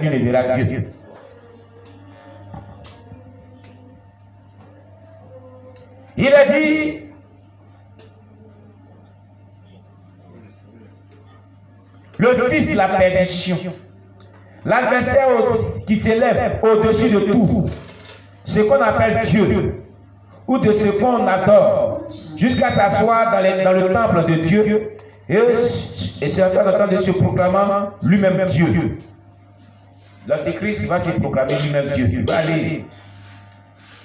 Lui ne verra Dieu. Il a dit, le fils de la perdition, l'adversaire qui s'élève au-dessus de tout, ce qu'on appelle Dieu, ou de ce qu'on adore, jusqu'à s'asseoir dans le temple de Dieu, et se faire entendre de se proclamant lui-même Dieu. L'Antéchrist va se proclamer lui-même Dieu. Il va aller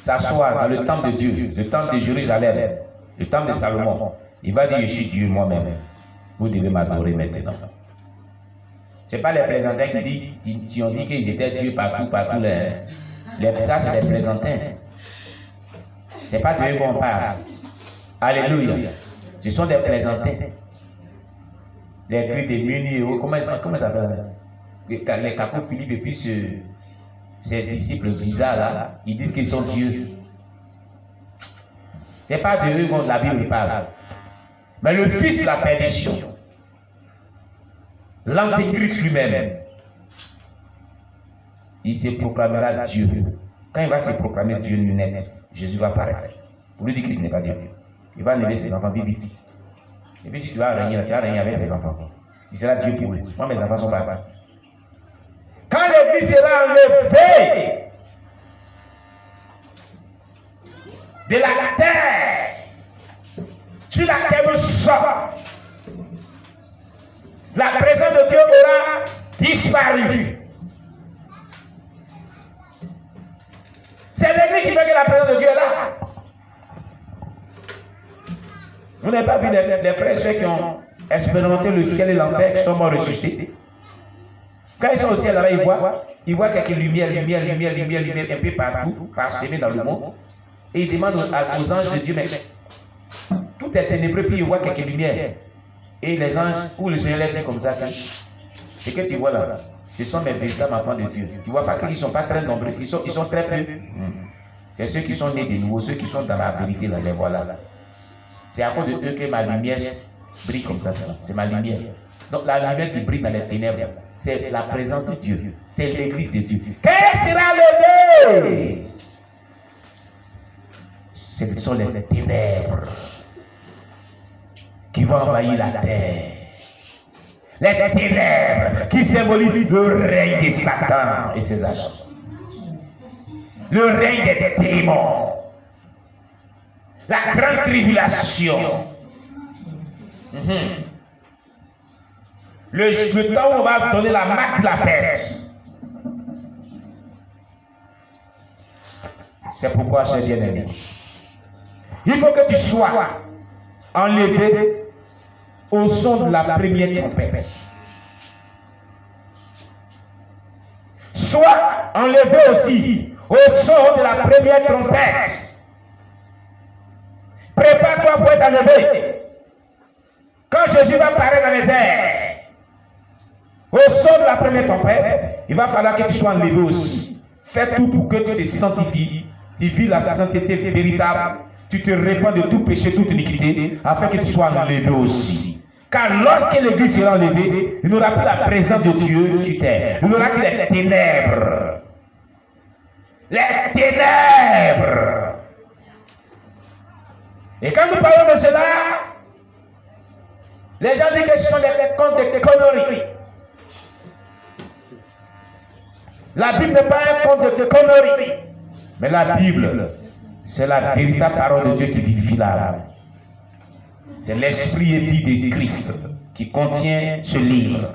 s'asseoir dans le temple de Dieu, le temple de Jérusalem, le temple de Salomon. Il va dire, je suis Dieu moi-même. Vous devez m'adorer maintenant. Ce n'est pas les plaisantins qui ont dit qu'ils étaient Dieu partout là. Ça, c'est les plaisantins. Ce n'est pas Dieu qu'on parle. Alléluia. Ce sont des plaisantins. Les cris des munis, comment ça s'appelle? Les Caco Philippe et puis ces disciples bizarres là, qui disent qu'ils sont Dieu. Ce n'est pas de eux dont la Bible parle. Mais le fils de la perdition, l'Antéchrist lui-même, il se proclamera Dieu. Quand il va se proclamer Dieu net, Jésus va apparaître. Pour lui dire qu'il n'est pas Dieu. Il va lever ses enfants vite. Et puis si tu vas régner avec tes enfants. Il sera Dieu pour eux. Moi, mes enfants sont partis. Quand l'église sera enlevée de la terre sur laquelle nous sommes, la présence de Dieu aura disparu. C'est l'église qui fait que la présence de Dieu est là. Vous n'avez pas vu les frères et ceux qui ont expérimenté le ciel et l'enfer, qui sont morts ressuscités. Quand ils sont au ciel, là, ils voient quelques lumières, un peu partout, parsemées dans le monde. Et ils demandent aux anges de Dieu, mais tout est ténébreux, puis ils voient quelques lumières. Et les anges, ou le Seigneur leur dit comme ça, ce que tu vois là, ce sont mes véritables enfants de Dieu. Tu vois pas qu'ils ne sont pas très nombreux, ils sont très peu. C'est ceux qui sont nés de nouveau, ceux qui sont dans la vérité, là, les voilà là. C'est à cause de eux que ma lumière brille comme ça, c'est ma lumière. Donc la lumière qui brille dans les ténèbres, c'est la présence de Dieu, c'est l'église de Dieu. Quel sera levé? Ce sont les ténèbres qui vont envahir la terre. Les ténèbres qui symbolisent le règne de Satan et ses agents. Le règne des démons. La grande tribulation. Le temps où on va donner la marque de la bête. C'est pourquoi, cher bien-aimé, il faut que tu sois enlevé au son de la première trompette. Sois enlevé aussi au son de la première trompette. Prépare-toi pour être enlevé. Quand Jésus va paraître dans les airs, au son de la première trompette, il va falloir que tu sois enlevé aussi. Fais tout pour que tu te sanctifies. Tu vis la sainteté véritable. Tu te répands de tout péché, toute iniquité, afin que tu sois enlevé aussi. Car lorsque l'église sera enlevée, il n'y aura plus la présence de Dieu sur terre. Il n'y aura que les ténèbres. Les ténèbres. Et quand nous parlons de cela, les gens disent que ce sont des contes de conneries. La Bible n'est pas un conte de conneries. Mais la Bible, c'est la véritable parole de Dieu qui vivifie l'âme. C'est l'esprit et vie de Christ qui contient ce livre.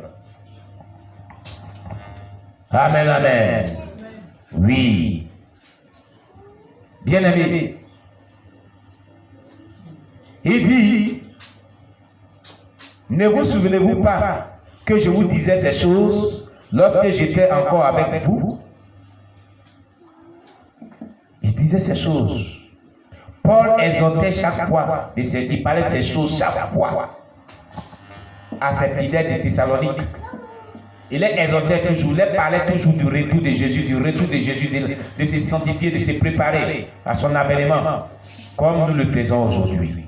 Amen, amen. Oui. Bien-aimé, il dit, ne vous souvenez-vous pas que je vous disais ces choses lorsque j'étais encore avec vous? Il disait ces choses. Paul exhortait chaque fois, il parlait de ces choses chaque fois à ses fidèles de Thessalonique. Il les exhortait toujours, il les parlait toujours du retour de Jésus, de se sanctifier, de se préparer à son avènement, comme nous le faisons aujourd'hui.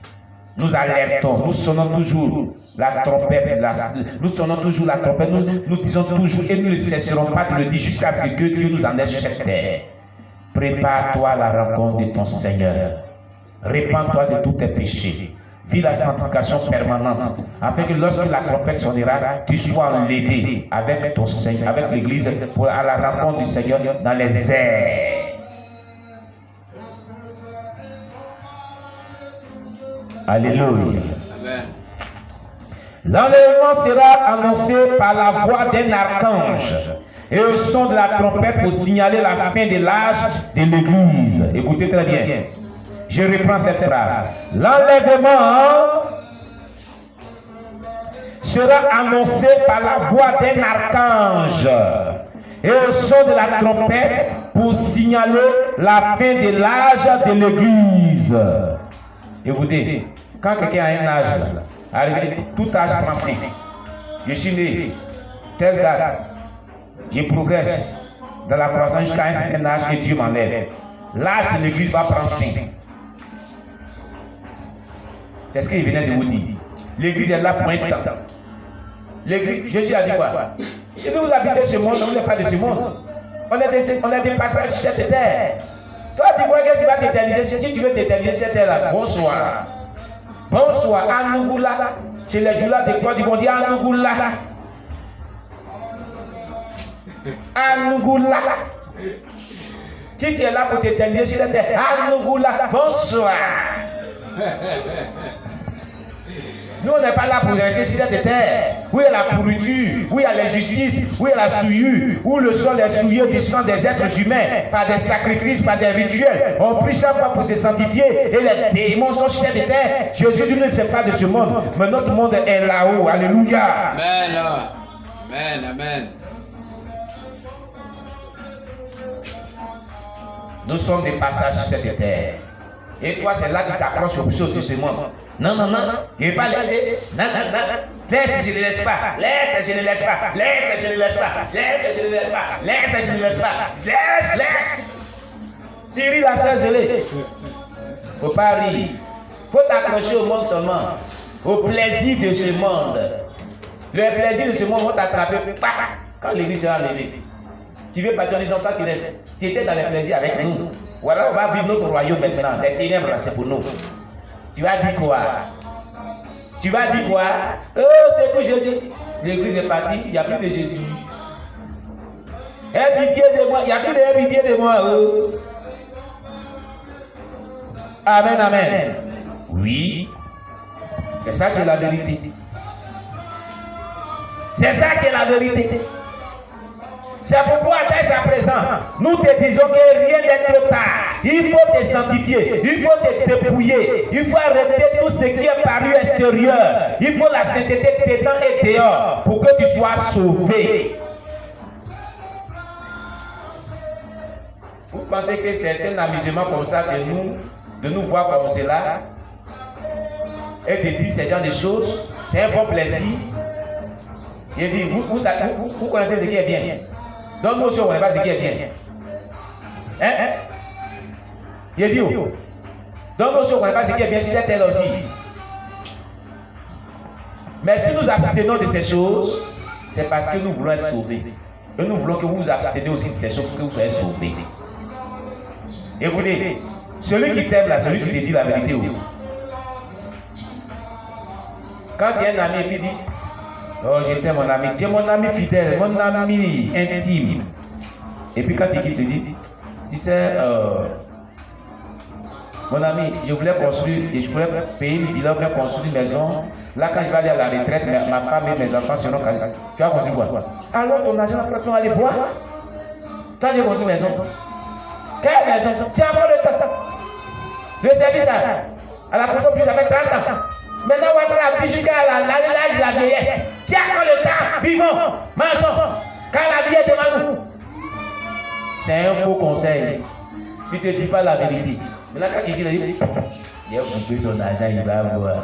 Nous alertons, nous sonnons toujours La trompette, nous sonnons toujours la trompette, nous disons toujours et nous ne cesserons pas de le dire jusqu'à ce que Dieu nous enlève sur cette terre. Prépare-toi à la rencontre de ton Seigneur. Répands-toi de tous tes péchés. Vis la sanctification permanente, afin que lorsque la trompette sonnera, tu sois enlevé avec ton Seigneur, avec l'Église, à la rencontre du Seigneur dans les airs. Alléluia. L'enlèvement sera annoncé par la voix d'un archange et au son de la trompette pour signaler la fin de l'âge de l'Église. Écoutez très bien. Je reprends cette phrase. L'enlèvement sera annoncé par la voix d'un archange et au son de la trompette pour signaler la fin de l'âge de l'Église. Écoutez, quand quelqu'un a un âge, arrivé, tout âge prend fin. Je suis né, telle date, je progresse dans la croissance jusqu'à un certain âge et Dieu m'enlève. L'âge de l'Église va prendre fin. C'est ce qu'il venait de vous dire. L'Église est là pour un temps. L'Église, Jésus a dit quoi? Si vous habitez ce monde, on n'est pas de ce monde. On est des passages sur cette terre. Toi, tu crois que tu vas t'éterniser. Si tu veux t'éterniser cette terre-là, bonsoir. Bonsoir, Anougoula. Chez les Djoula de quoi ils vont dire Anougoula. Anougoula. Si tu es là pour t'éterniser sur la terre, Anougoula, bonsoir. Nous, on n'est pas là pour rester sur cette terre où il y a la pourriture, où il y a l'injustice, où il y a la souillure, où le sol est souillé du sang des êtres humains, par des sacrifices, par des rituels. On prie chaque fois pour se sanctifier et les démons sont sur cette terre. Jésus ne fait pas de ce monde, mais notre monde est là-haut. Alléluia. Amen. Amen. Amen. Nous sommes des passages sur cette terre. Et toi, c'est là que tu t'accroches aux choses de ce monde. Non, non, non, je ne vais pas laisser. Non, non, non. Laisse, je ne laisse pas. Laisse, je ne laisse pas. Laisse, je ne laisse pas. Laisse, je ne laisse pas. Laisse, je ne laisse pas. Laisse, laisse. Tu ris la soeur zélée. Faut pas rire. Faut t'accrocher au monde seulement. Au plaisir de ce monde. Le plaisir de ce monde va t'attraper. Quand l'église sera levée. Tu veux partir, on dit non, toi tu restes. Tu étais dans les plaisirs avec nous. Voilà, on va vivre notre royaume maintenant. Les ténèbres, c'est pour nous. Tu vas dire quoi? Tu vas dire quoi? Oh, c'est pour Jésus. L'église est partie, il n'y a plus de Jésus. Aie pitié de moi, il n'y a plus de pitié de moi. Oh. Amen, amen. Oui, c'est ça qui est la vérité. C'est ça qui est la vérité. C'est pourquoi dès à présent, nous te disons que rien n'est trop tard. Il faut te sanctifier, il faut te dépouiller, il faut arrêter tout ce qui est paru extérieur. Il faut la sainteté dedans et dehors pour que tu sois sauvé. Vous pensez que c'est un amusement comme ça de nous voir comme cela et de dire ce genre de choses? C'est un bon plaisir. Il dit, vous connaissez ce qui est bien. Donc nous aussi on ne connaît pas ce qui est bien. Hein? Il dit, donc nous aussi on ne connaît pas ce qui est bien si c'est elle aussi. Mais si nous abstenons de ces choses, c'est parce que nous voulons être sauvés. Et nous voulons que vous vous abstenez aussi de ces choses pour que vous soyez sauvés. Écoutez, celui qui t'aime là, celui qui te dit la vérité. Quand il y a un ami et puis dit, oh, j'étais mon ami. Tu es mon ami fidèle, mon ami intime. Et puis quand il te dit, tu sais, mon ami, je voulais construire, et je voulais payer une villa, je voulais construire une maison. Là, quand je vais aller à la retraite, ma femme et mes enfants seront casés. Tu vas construire quoi? Alors ton argent, après, tu vas aller boire. Toi, j'ai construit une maison. Quelle maison? Tu as encore le temps. Le service à la fonction plus, ça fait 30 ans. Maintenant, on va travailler jusqu'à l'âge de la vieillesse. Tu as encore le temps. Vivons, mangeons. Quand la vie est devant nous. C'est un faux conseil. Il ne te dit pas la vérité. Maintenant, quand il dit la vérité, il a coupé son argent, il va avoir.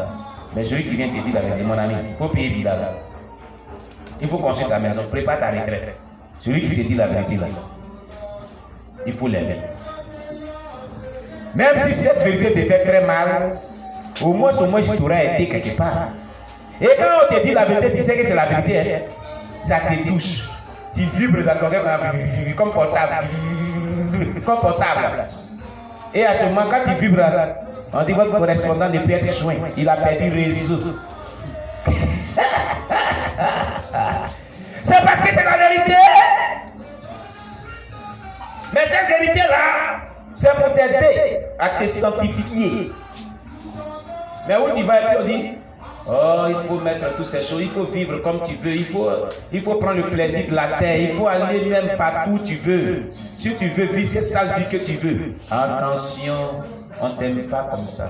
Mais celui qui vient te dire la vérité, mon ami, il faut payer villa. Il faut construire ta maison, prépare ta retraite. Celui qui te dit la vérité, là, il faut l'aimer. Même si cette vérité te fait très mal, au moins je t'aurais aidé quelque part. Et quand on te dit la vérité, tu sais que c'est la vérité. Hein? Ça te touche. Tu vibres dans ton cœur comme portable. Comme portable. Et à ce moment, quand tu vibres, on dit votre correspondant ne peut être joint. Il a perdu réseau. C'est parce que c'est la vérité. Mais cette vérité-là, c'est pour t'aider à te sanctifier. Mais où tu vas et puis on dit, oh, il faut mettre toutes ces choses, il faut vivre comme tu veux, il faut prendre le plaisir de la terre, il faut aller même partout où tu veux. Si tu veux vivre cette sale vie que tu veux, attention, on ne t'aime pas comme ça.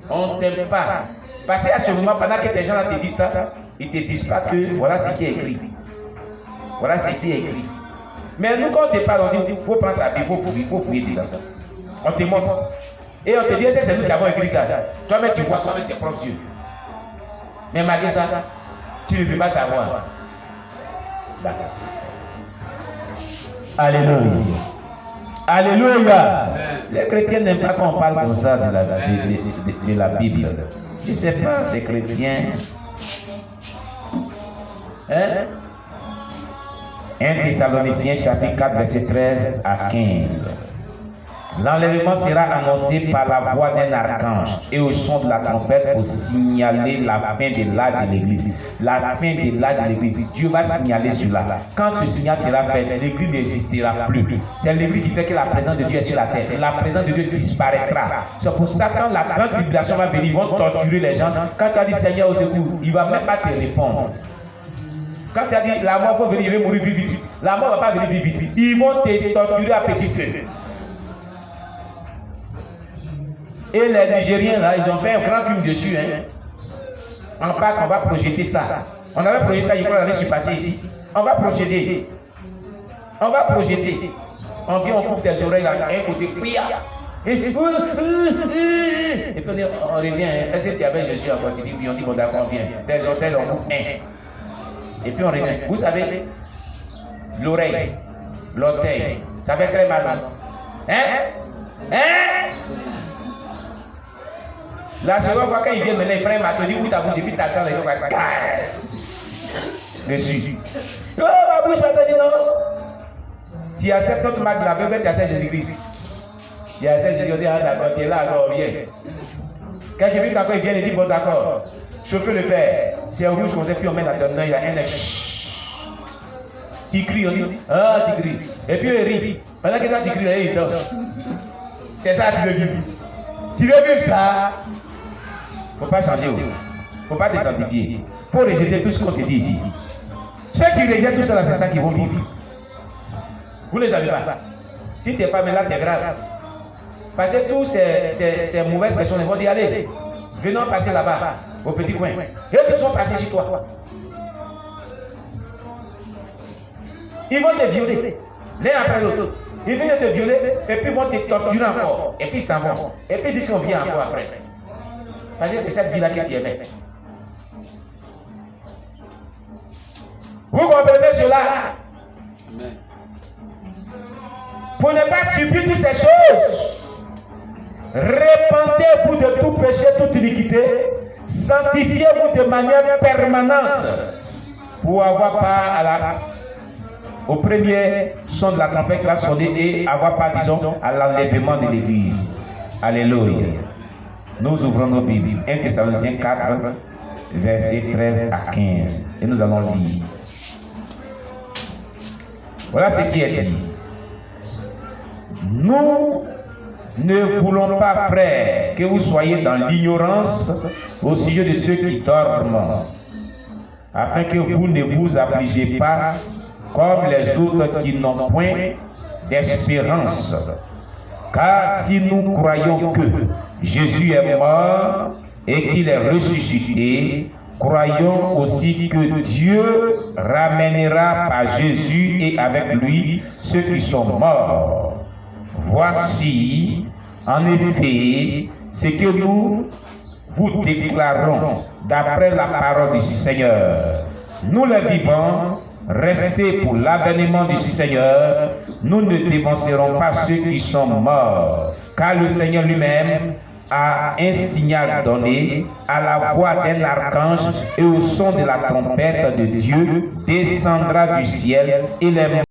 On ne t'aime pas. Parce qu'à ce moment, pendant que tes gens là te disent ça, ils ne te disent pas que voilà ce qui est écrit. Voilà ce qui est écrit. Mais nous, quand on te parle, on dit, il faut prendre ta Bible, il faut fouiller dedans. On te montre. Et on te dit, c'est nous qui avons écrit ça. Toi-même, tu vois toi-même tes propres yeux. Mais malgré ça, tu ne peux pas savoir. D'accord. Alléluia. Alléluia. Les chrétiens n'aiment pas qu'on parle comme ça de la Bible. Je ne sais pas, ces chrétiens. Hein? 1 Thessaloniciens chapitre 4 verset 13 à 15. L'enlèvement sera annoncé par la voix d'un archange et au son de la trompette pour signaler la fin de l'âge de l'Église. La fin de l'âge de l'Église. Dieu va signaler cela. Quand ce signal sera fait, l'Église n'existera plus. C'est l'Église qui fait que la présence de Dieu est sur la terre. La présence de Dieu disparaîtra. C'est pour ça que quand la grande tribulation va venir, ils vont torturer les gens. Quand tu as dit Seigneur au secours, il ne va même pas te répondre. Quand tu as dit la mort va venir, il va mourir vite. La mort ne va pas venir vite. Ils vont te torturer à petit feu. Et les Nigériens, là, ils ont fait un grand film dessus. Hein. En Pâques, on va projeter ça. On avait projeté ça, je crois, l'année passée ici. On va projeter. On va projeter. On vient, on coupe tes oreilles à un côté. Et puis on revient. Est-ce que tu avais Jésus encore? Tu dis oui, on dit bon d'accord, on vient. Tes orteils, on coupe un. Et puis on revient. Vous savez, l'oreille, l'orteil, ça fait très mal. Hein? La seconde fois quand ils viennent maintenant, ils prennent ma tenue, où ta bouche, et puis t'attends les gens. Dessus. Oh, ma bouche, ma tenue, non. Tu acceptes notre marque de la Bible, tu acceptes Jésus-Christ. Tu acceptes Jésus, on dit, ah d'accord, tu es là, alors viens. Quand j'ai vu encore, ils viennent, ils disent, bon d'accord, chauffez le fer. C'est rouge comme ça, puis on met dans ton œil, il y a un œil. Qui crie, on dit, ah, tu cries. Et puis il rit. Pendant que toi tu cries, il danse. C'est ça, tu veux vivre. Tu veux vivre ça. Il ne faut pas changer. Il ne faut pas te sanctifier. Il faut rejeter tout ce qu'on te dit ici. Ceux qui rejettent tout ça, c'est ça qu'ils vont vivre. Vous ne les avez pas. Si tu n'es pas là, tu es grave. Parce que tous ces mauvaises personnes vont dire, allez, venons passer là-bas, au petit coin. Et ils sont passés sur toi. Ils vont te violer, l'un après l'autre. Ils viennent te violer, et puis ils vont te torturer encore. Et puis ils s'en vont. Et puis ils disent qu'on vient encore après. Parce que c'est cette vie-là que tu aimais. Vous comprenez cela? Amen. Pour ne pas subir toutes ces choses, répentez-vous de tout péché, toute iniquité, sanctifiez-vous de manière permanente pour avoir part au premier son de la trompette qui va sonner et avoir part, disons, à l'enlèvement de l'Église. Alléluia. Nous ouvrons nos Bibles. 1 Thessaloniciens 4, versets 13 à 15. Et nous allons lire. Voilà ce qui est dit. Nous ne voulons pas, frères, que vous soyez dans l'ignorance au sujet de ceux qui dorment, afin que vous ne vous affligez pas comme les autres qui n'ont point d'espérance. Car si nous croyons que Jésus est mort et qu'il est ressuscité, croyons aussi que Dieu ramènera par Jésus et avec lui ceux qui sont morts. Voici, en effet, ce que nous vous déclarons d'après la parole du Seigneur. Nous les vivants, restés pour l'avènement du Seigneur, nous ne dévancerons pas ceux qui sont morts, car le Seigneur lui-même à un signal donné, à la voix d'un archange et au son de la trompette de Dieu, descendra du ciel et les